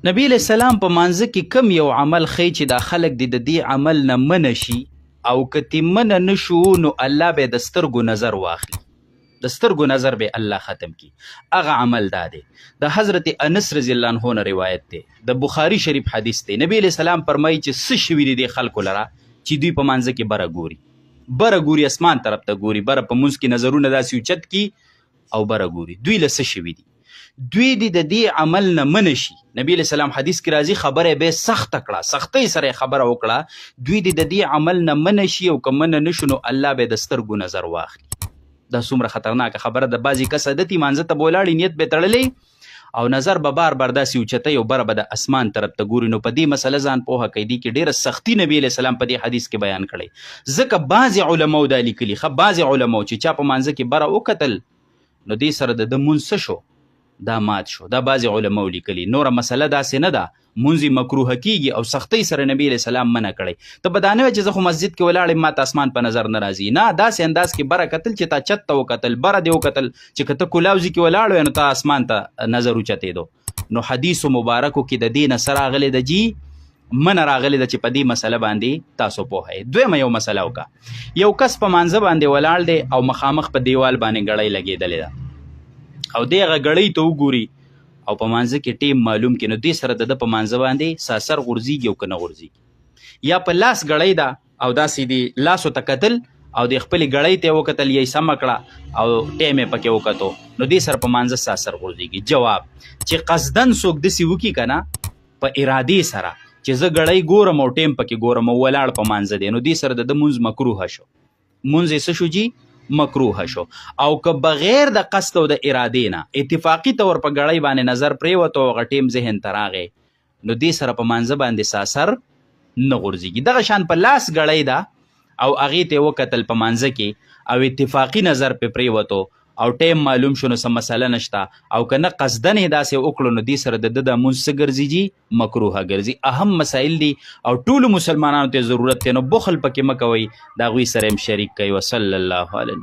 نبی علیہ السلام په مانځه کې کم یو عمل ښیي چې دا خلک د دې عمل نه منع شي او که تې منع نه شو نو الله به د سترګو نظر واخلي، د سترګو نظر به الله ختم کی. هغه عمل دا دی. د حضرت انس رضی الله عنه نه روایت دی، د بخاری شریف حدیث دی. نبی علیہ السلام فرمایي چې څه شوي دي د خلکو لره چې دوی په مانځه کې بره ګوري اسمان طرف ته ګوري، بره په مونځ کې نظرونه داسې اوچت کی او بره ګوري. دوی له څه شوي دي؟ دوی د دې عمل نه منع شي. نبی علیہ السلام حدیث کې راځي خبره به سخت کړه، سختۍ سره خبره وکړه. دوی د دې عمل نه منع شي او که منع نشو نو الله به د سترګو نظر واخلي. دا څومره خطرناکه خبره ده. بعضې کس عادتي مانځه ته به ولاړي، نیت به تړلی او نظر به بار بار داسې اوچتی او بره به د اسمان طرف ته ګوري. نو په دې مسله ځان پوهه کوي. دې کې ډېره سختي نبی علیہ السلام په دې حدیث کې بیان کړی. ځکه بعضې علماو دا لیکلي، بعضې علماو چې چا په مانځه کې بره وکتل نو دې سره د مونځ څه شو؟ دا مات شو. دا بعضې علماو لیکلي. نوره مسله داسې نه ده. مونځ مکروه کیږي او سختۍ سره نبی علیہ السلام منع کړی. ته به دا نه وایې چې زه خو مسجد کې ولاړ ما ته اسمان په نظر نه راځي. نه، داسې انداز کې بره کتل چې تا چت ته وکتل، بره دې وکتل چې که ته کلاوزي کې ولاړ وې نو تا اسمان ته نظر اوچتېدو. نو حدیثو مبارکو کې د دې نه څه راغلی ده؟ جی منع راغلی ده چې په دې مسله باندې تاسو پوهئ. دویمه یو مسله وکړه. یو کس په مانځه باندې ولاړ دی او مخامخ په دیوال باندې ګړۍ لګېدلې ده او دی هغه ګړۍ ته وګوري او په مانځه کې ټیم معلوم کړي، نو دې سره د ده په مانځه باندې ساسر غورځېږي او که نه غورځېږي. یا په لاس ګړۍ ده او داسې د لاسو ته کتل او د خپلې ګړۍ ته یې وکتل، یې سمه کړه او ټیم یې پکې وکتو، نو دې سره په مانځه ساسر غورځېږي. جواب چې قصدن څوک داسې وکړي که نه په ارادې سره چې زه ګړۍ ګورم او ټیم پکې ګورم او ولاړ په مانځه دی، نو دې سره د ده مونځ مکروه شو. مونځ یې څه شو جي؟ مکروه شو. او که بغیر د قصد او د ارادې نه اتفاقي طور په ګړۍ باندې نظر پرېوته او هغه ټیم ذهن ته راغی نو دې سره په مانځه باندې ساسر نه غورځېږي. دغه شان په لاس ګړۍ ده او هغې ته یې وکتل په مانځه کې او اتفاقي نظر پرې پرېوتو او ټیم معلوم شو نو څه مسله نشته. او که نه قصدن یې داسې وکړو نو دې سره د ده د مونځ څه ګرځي؟ مکروه ګرځي. اهم مسایل دي او ټولو مسلمانانو ته ضرورت دی، نو بخل پکې مه کوئ، د هغوی سره هم شریک کوئ. وصلی الله علیه